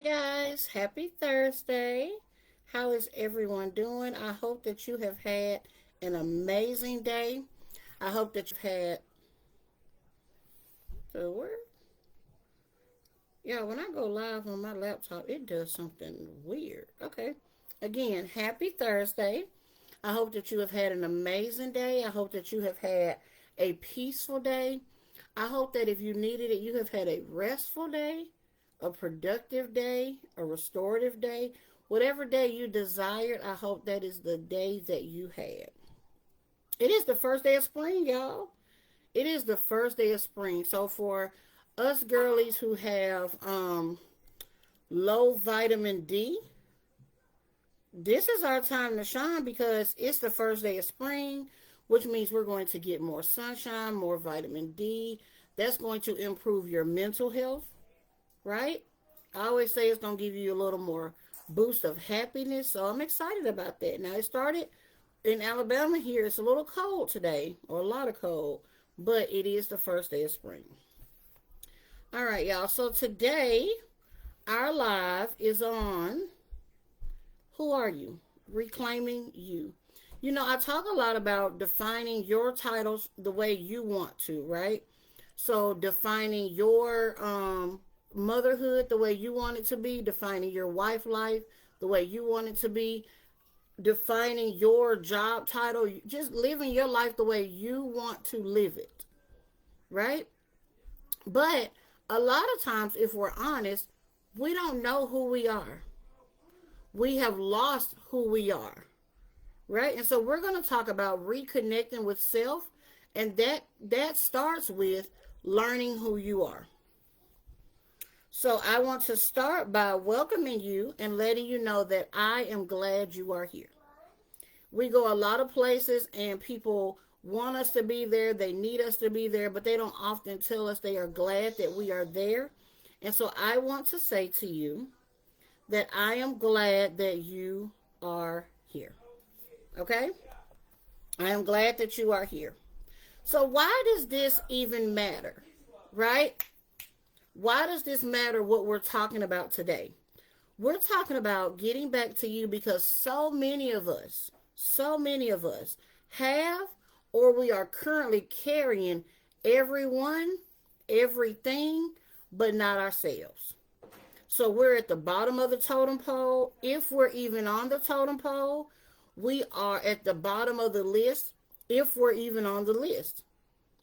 Guys, happy Thursday. How is everyone doing? I hope that you have had an amazing day. I hope that you've had the word. Yeah, when I go live on my laptop, it does something weird. Okay. Again, happy Thursday. I hope that you have had an amazing day. I hope that you have had a peaceful day. I hope that if you needed it, you have had a restful day, a productive day, a restorative day. Whatever day you desired, I hope that is the day that you had. It is the first day of spring, y'all. It is the first day of spring. So for us girlies who have low vitamin D, this is our time to shine because it's the first day of spring, which means we're going to get more sunshine, more vitamin D. That's going to improve your mental health, right? I always say it's going to give you a little more boost of happiness. So I'm excited about that. Now, it started in Alabama here. It's a little cold today, or a lot of cold, but it is the first day of spring. All right, y'all. So today, our live is on Who Are You? Reclaiming You. You know, I talk a lot about defining your titles the way you want to, right? So defining your motherhood the way you want it to be, defining your wife life the way you want it to be, defining your job title, just living your life the way you want to live it, right? But a lot of times, if we're honest, we don't know who we are. We have lost who we are, right? And so we're going to talk about reconnecting with self, and that starts with learning who you are. So I want to start by welcoming you and letting you know that I am glad you are here. We go a lot of places and people want us to be there, they need us to be there, but they don't often tell us they are glad that we are there. And so I want to say to you that I am glad that you are here. Okay? I am glad that you are here. So why does this even matter? Right? Why does this matter what we're talking about today? We're talking about getting back to you because so many of us have or we are currently carrying everyone, everything, but not ourselves. So we're at the bottom of the totem pole. If we're even on the totem pole, we are at the bottom of the list if we're even on the list,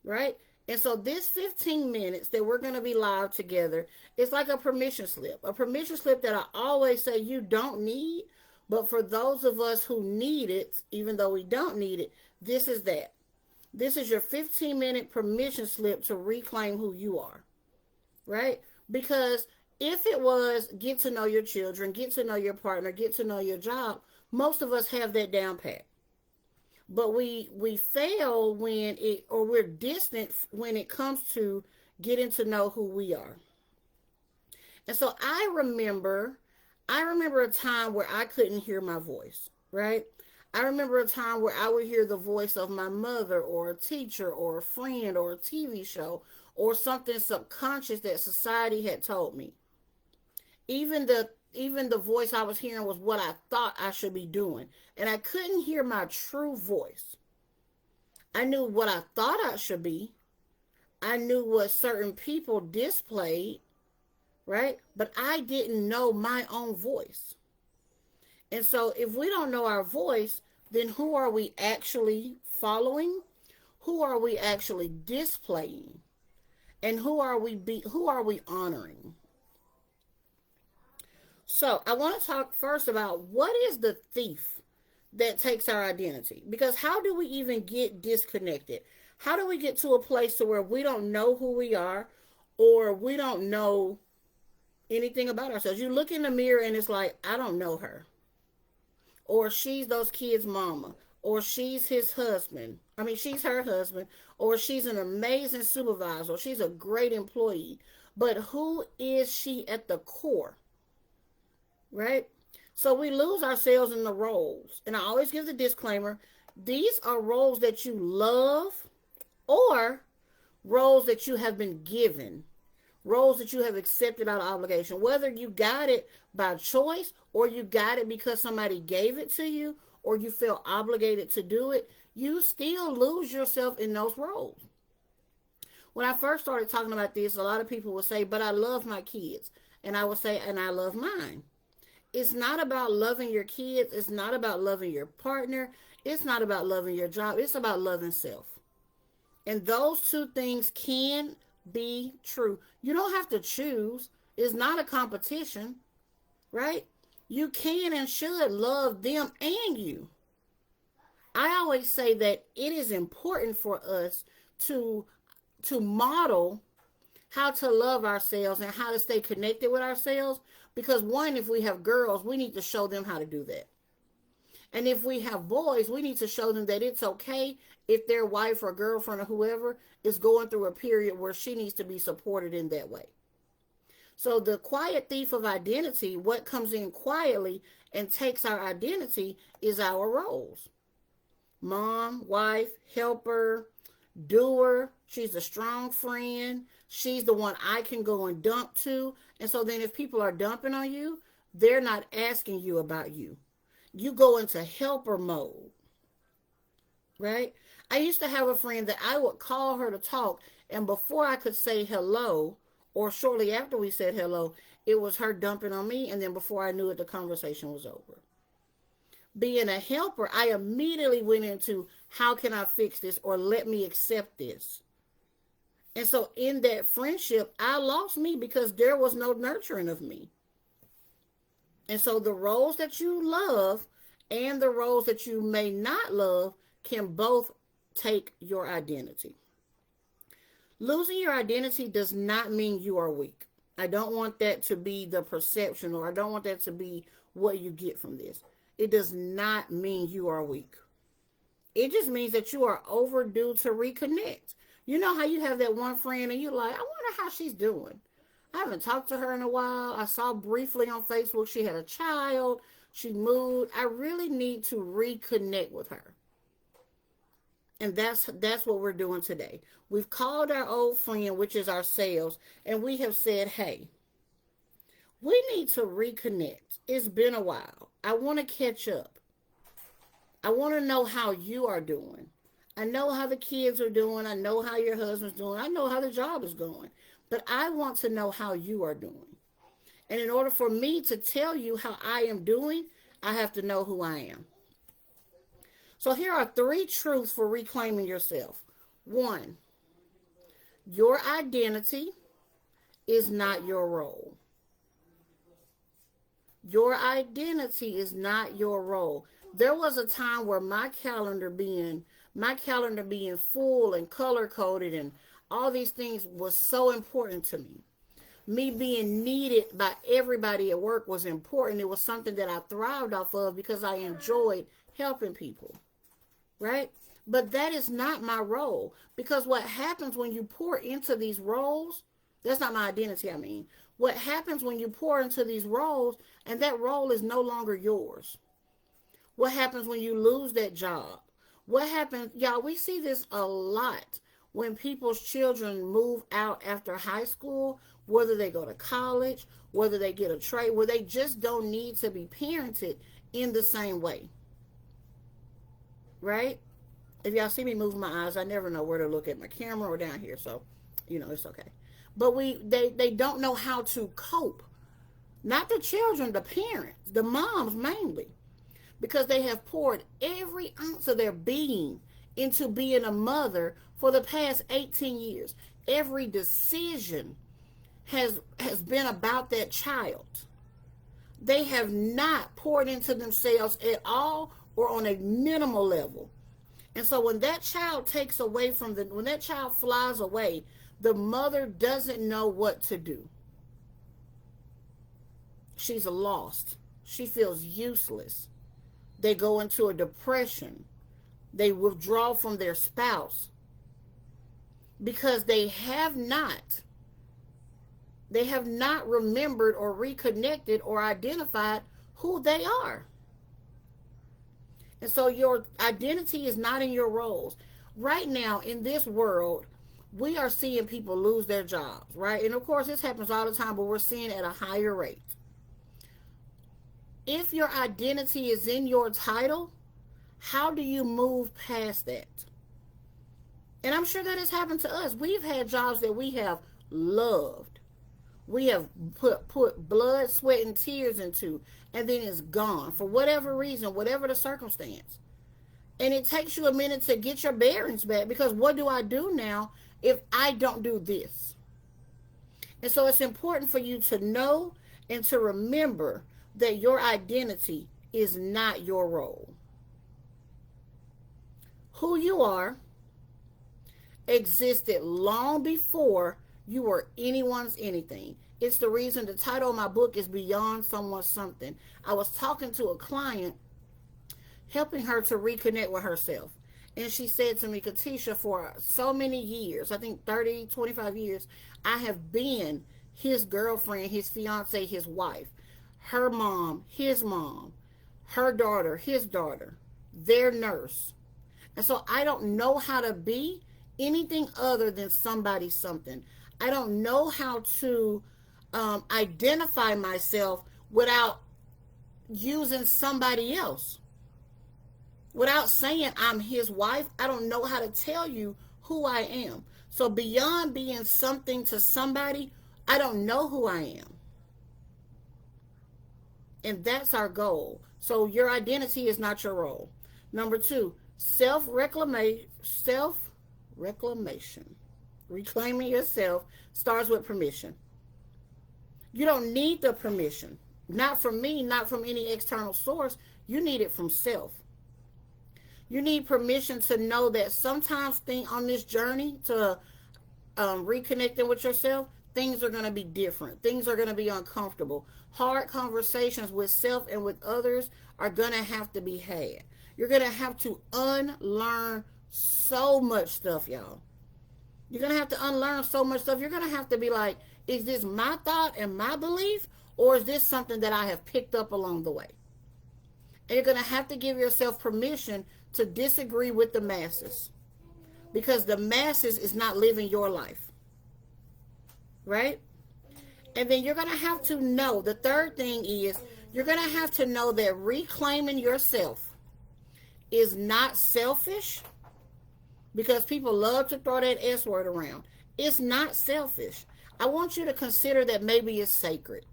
right? And so this 15 minutes that we're going to be live together is like a permission slip that I always say you don't need. But for those of us who need it, even though we don't need it, this is that. This is your 15-minute permission slip to reclaim who you are, right? Because if it was get to know your children, get to know your partner, get to know your job, most of us have that down pat. But we fail when it or we're distant when it comes to getting to know who we are. And so I remember a time where I couldn't hear my voice, right? I remember a time where I would hear the voice of my mother or a teacher or a friend or a TV show or something subconscious that society had told me. Even the voice I was hearing was what I thought I should be doing. And I couldn't hear my true voice. I knew what I thought I should be. I knew what certain people displayed, right? But I didn't know my own voice. And so if we don't know our voice, then who are we actually following? Who are we actually displaying? And who are we honoring? So I want to talk first about what is the thief that takes our identity? Because how do we even get disconnected? How do we get to a place to where we don't know who we are or we don't know anything about ourselves? You look in the mirror and it's like, I don't know her. Or she's those kids' mama. Or she's his husband. I mean, she's her husband. Or she's an amazing supervisor. Or she's a great employee. But who is she at the core? Right? So we lose ourselves in the roles. And I always give the disclaimer, these are roles that you love or roles that you have been given roles that you have accepted out of obligation. Whether you got it by choice or you got it because somebody gave it to you or you feel obligated to do it, you still lose yourself in those roles. When I first started talking about this, a lot of people would say, but I love my kids. And I would say, and I love mine. It's not about loving your kids. It's not about loving your partner. It's not about loving your job. It's about loving self. And those two things can be true. You don't have to choose. It's not a competition, right? You can and should love them and you. I always say that it is important for us to model how to love ourselves and how to stay connected with ourselves, because one, if we have girls, we need to show them how to do that. And if we have boys, we need to show them that it's okay if their wife or girlfriend or whoever is going through a period where she needs to be supported in that way. So the quiet thief of identity, what comes in quietly and takes our identity, is our roles. Mom, wife, helper, doer. She's a strong friend. She's the one I can go and dump to. And so then if people are dumping on you, they're not asking you about you. You go into helper mode, right? I used to have a friend that I would call her to talk, and before I could say hello, or shortly after we said hello, it was her dumping on me, and then before I knew it, the conversation was over. Being a helper, I immediately went into how can I fix this, or let me accept this. And so in that friendship, I lost me because there was no nurturing of me. And so the roles that you love and the roles that you may not love can both take your identity. Losing your identity does not mean you are weak. I don't want that to be the perception, or I don't want that to be what you get from this. It does not mean you are weak. It just means that you are overdue to reconnect. You know how you have that one friend and you're like, I wonder how she's doing. I haven't talked to her in a while. I saw briefly on Facebook she had a child. She moved. I really need to reconnect with her. And that's what we're doing today. We've called our old friend, which is ourselves, and we have said, hey, we need to reconnect. It's been a while. I want to catch up. I want to know how you are doing. I know how the kids are doing. I know how your husband's doing. I know how the job is going. But I want to know how you are doing. And in order for me to tell you how I am doing, I have to know who I am. So here are 3 truths for reclaiming yourself. 1, your identity is not your role. Your identity is not your role. There was a time where my calendar being full and color coded and all these things was so important to me. Me being needed by everybody at work was important. It was something that I thrived off of because I enjoyed helping people, right? But that is not my role, because what happens when you pour into these roles, that's not my identity, I mean. What happens when you pour into these roles and that role is no longer yours? What happens when you lose that job? What happens, y'all, we see this a lot when people's children move out after high school, whether they go to college, whether they get a trade, where they just don't need to be parented in the same way. Right? If y'all see me moving my eyes, I never know where to look at my camera or down here, so, it's okay. But they don't know how to cope. Not the children, the parents, the moms mainly. Because they have poured every ounce of their being into being a mother for the past 18 years. Every decision has been about that child. They have not poured into themselves at all or on a minimal level. And so when that child when that child flies away, the mother doesn't know what to do. She's lost. She feels useless. They go into a depression. They withdraw from their spouse because they have not remembered or reconnected or identified who they are. And so your identity is not in your roles. Right now in this world, we are seeing people lose their jobs, right? And of course, this happens all the time, but we're seeing it at a higher rate. If your identity is in your title, how do you move past that? And I'm sure that has happened to us. We've had jobs that we have loved. We have put blood, sweat, and tears into, and then it's gone for whatever reason, whatever the circumstance. And it takes you a minute to get your bearings back, because what do I do now if I don't do this? And so it's important for you to know and to remember that your identity is not your role. Who you are existed long before you were anyone's anything. It's the reason the title of my book is Beyond Someone's Something. I was talking to a client, helping her to reconnect with herself. And she said to me, Katisha, for so many years, I think 30, 25 years, I have been his girlfriend, his fiance, his wife, her mom, her daughter, his daughter, their nurse. And so I don't know how to be anything other than somebody something. I don't know how to identify myself without using somebody else. Without saying I'm his wife, I don't know how to tell you who I am. So beyond being something to somebody, I don't know who I am. And that's our goal. So your identity is not your role. Number 2, self-reclamation. Reclaiming yourself starts with permission. You don't need the permission. Not from me, not from any external source. You need it from self. You need permission to know that sometimes on this journey to reconnecting with yourself, things are going to be different. Things are going to be uncomfortable. Hard conversations with self and with others are going to have to be had. You're going to have to unlearn so much stuff, y'all. You're going to have to unlearn so much stuff. You're going to have to be like, is this my thought and my belief, or is this something that I have picked up along the way? And you're going to have to give yourself permission to disagree with the masses, because the masses is not living your life, right? And then you're going to have to know, the third thing is, you're going to have to know that reclaiming yourself is not selfish, because people love to throw that S word around. It's not selfish. I want you to consider that maybe it's sacred.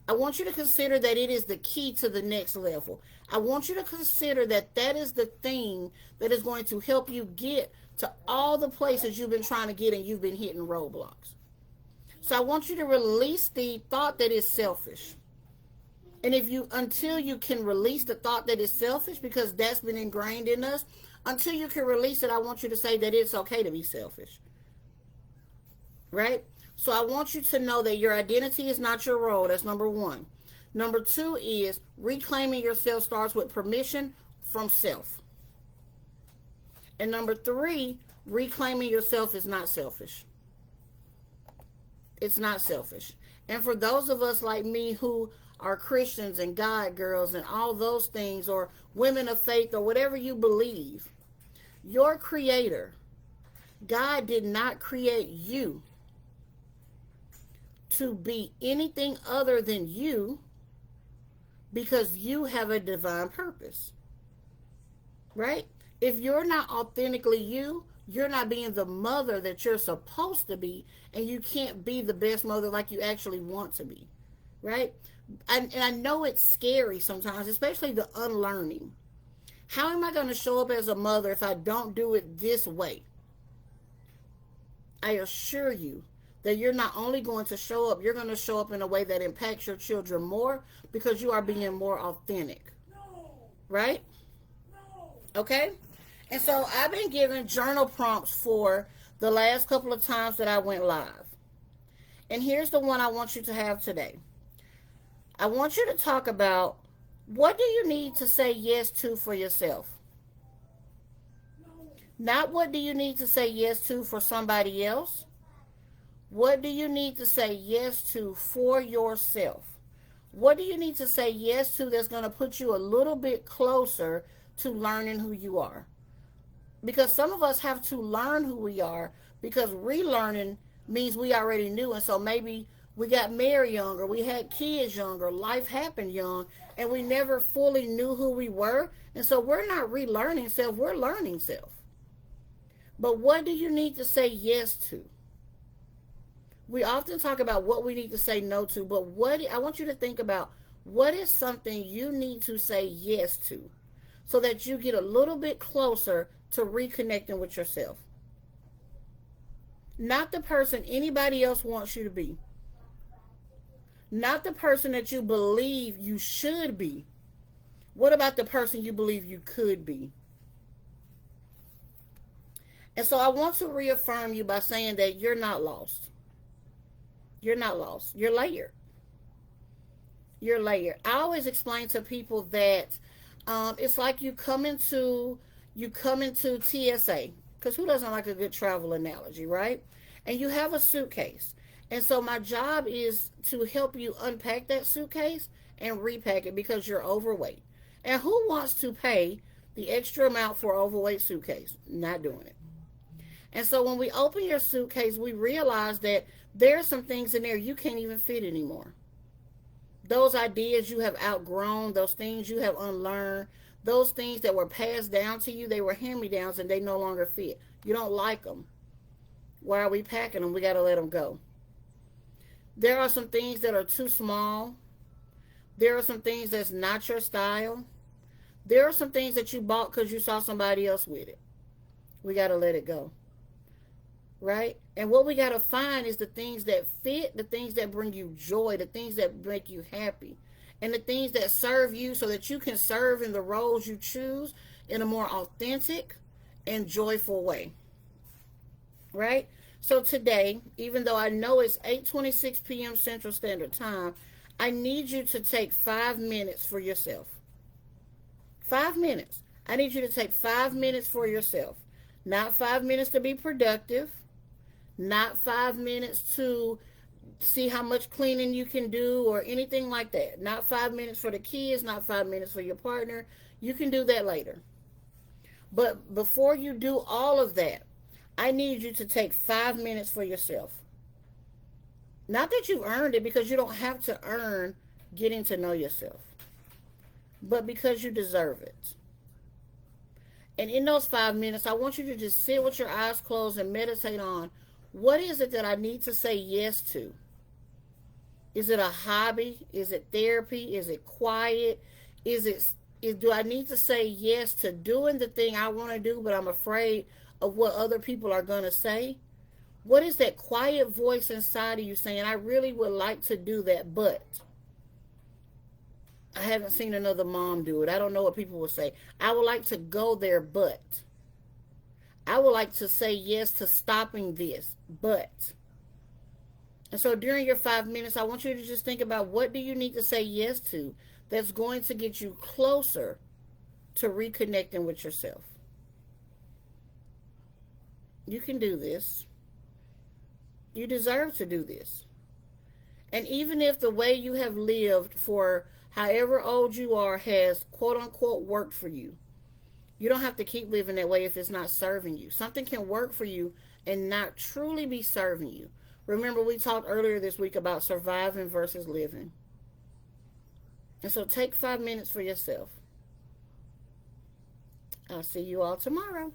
I want you to consider that it is the key to the next level. I want you to consider that that is the thing that is going to help you get to all the places you've been trying to get and you've been hitting roadblocks. So I want you to release the thought that is selfish. And until you can release the thought that is selfish, because that's been ingrained in us, until you can release it, I want you to say that it's okay to be selfish. Right? So I want you to know that your identity is not your role. That's number 1. Number 2 is reclaiming yourself starts with permission from self. And number 3, reclaiming yourself is not selfish. It's not selfish. And for those of us like me who are Christians and God girls and all those things, or women of faith, or whatever you believe, your creator, God, did not create you to be anything other than you, because you have a divine purpose, right? If you're not authentically you, you're not being the mother that you're supposed to be, and you can't be the best mother like you actually want to be, right? And I know it's scary sometimes, especially the unlearning. How am I going to show up as a mother if I don't do it this way? I assure you that you're not only going to show up, you're going to show up in a way that impacts your children more, because you are being more authentic. Right? Okay? And so I've been given journal prompts for the last couple of times that I went live. And here's the one I want you to have today. I want you to talk about, what do you need to say yes to for yourself? Not what do you need to say yes to for somebody else. What do you need to say yes to for yourself? What do you need to say yes to that's going to put you a little bit closer to learning who you are? Because some of us have to learn who we are because relearning means we already knew. And so maybe we got married younger, we had kids younger, life happened young, and we never fully knew who we were. And so we're not relearning self, we're learning self. But what do you need to say yes to? We often talk about what we need to say no to, but what I want you to think about, what is something you need to say yes to so that you get a little bit closer to reconnecting with yourself. Not the person anybody else wants you to be. Not the person that you believe you should be. What about the person you believe you could be? And so I want to reaffirm you by saying that you're not lost. You're not lost. You're layered. You're layered. I always explain to people that it's like you come into TSA, because who doesn't like a good travel analogy, right? And you have a suitcase. And so my job is to help you unpack that suitcase and repack it because you're overweight. And who wants to pay the extra amount for an overweight suitcase? Not doing it. And so when we open your suitcase, we realize that there are some things in there you can't even fit anymore. Those ideas you have outgrown, those things you have unlearned, those things that were passed down to you, they were hand-me-downs and they no longer fit. You don't like them. Why are we packing them? We got to let them go. There are some things that are too small. There are some things that's not your style. There are some things that you bought because you saw somebody else with it. We got to let it go. Right? And what we got to find is the things that fit, the things that bring you joy, the things that make you happy, and the things that serve you so that you can serve in the roles you choose in a more authentic and joyful way. Right? So today, even though I know it's 8:26 p.m. Central Standard Time, I need you to take 5 minutes for yourself. 5 minutes. I need you to take 5 minutes for yourself. Not 5 minutes to be productive. Not 5 minutes to see how much cleaning you can do or anything like that. Not 5 minutes for the kids, not 5 minutes for your partner. You can do that later. But before you do all of that, I need you to take 5 minutes for yourself. Not that you've earned it, because you don't have to earn getting to know yourself, but because you deserve it. And in those 5 minutes, I want you to just sit with your eyes closed and meditate on, what is it that I need to say yes to? Is it a hobby? Is it therapy? Is it quiet? Do I need to say yes to doing the thing I want to do, but I'm afraid of what other people are going to say? What is that quiet voice inside of you saying, I really would like to do that, but I haven't seen another mom do it. I don't know what people will say. I would like to go there, but I would like to say yes to stopping this, but. And so during your 5 minutes, I want you to just think about, what do you need to say yes to that's going to get you closer to reconnecting with yourself. You can do this. You deserve to do this. And even if the way you have lived for however old you are has quote unquote worked for you, you don't have to keep living that way if it's not serving you. Something can work for you and not truly be serving you. Remember, we talked earlier this week about surviving versus living. And so take 5 minutes for yourself. I'll see you all tomorrow.